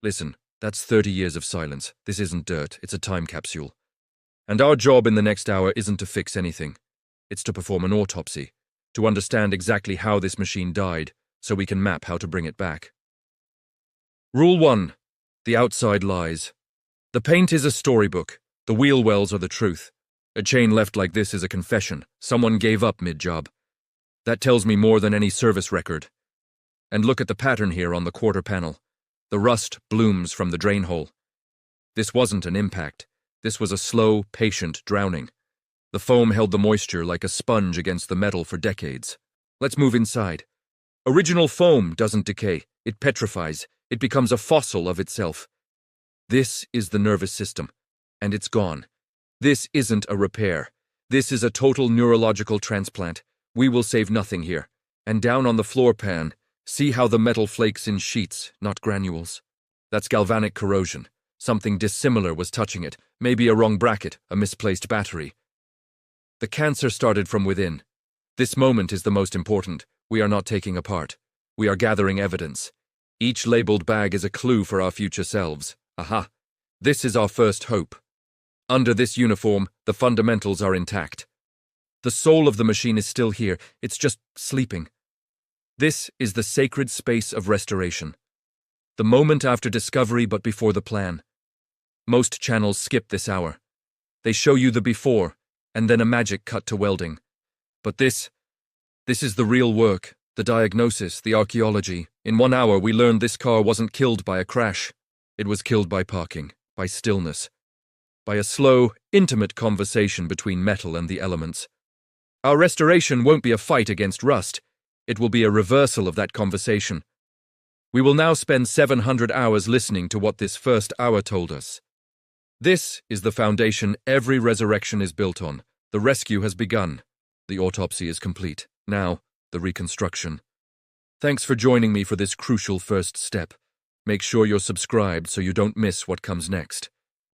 Listen, that's 30 years of silence. This isn't dirt, it's a time capsule. And our job in the next hour isn't to fix anything. It's to perform an autopsy, to understand exactly how this machine died, so we can map how to bring it back. Rule 1. The outside lies. The paint is a storybook. The wheel wells are the truth. A chain left like this is a confession. Someone gave up mid-job. That tells me more than any service record. And look at the pattern here on the quarter panel. The rust blooms from the drain hole. This wasn't an impact. This was a slow, patient drowning. The foam held the moisture like a sponge against the metal for decades. Let's move inside. Original foam doesn't decay. It petrifies. It becomes a fossil of itself. This is the nervous system, and it's gone. This isn't a repair. This is a total neurological transplant. We will save nothing here. And down on the floor pan, see how the metal flakes in sheets, not granules. That's galvanic corrosion. Something dissimilar was touching it. Maybe a wrong bracket, a misplaced battery. The cancer started from within. This moment is the most important. We are not taking apart. We are gathering evidence. Each labeled bag is a clue for our future selves. Aha! This is our first hope. Under this uniform, the fundamentals are intact. The soul of the machine is still here. It's just sleeping. This is the sacred space of restoration. The moment after discovery but before the plan. Most channels skip this hour. They show you the before, and then a magic cut to welding. But this is the real work, the diagnosis, the archaeology. In 1 hour, we learned this car wasn't killed by a crash. It was killed by parking, by stillness, by a slow, intimate conversation between metal and the elements. Our restoration won't be a fight against rust. It will be a reversal of that conversation. We will now spend 700 hours listening to what this first hour told us. This is the foundation every resurrection is built on. The rescue has begun. The autopsy is complete. Now, the reconstruction. Thanks for joining me for this crucial first step. Make sure you're subscribed so you don't miss what comes next.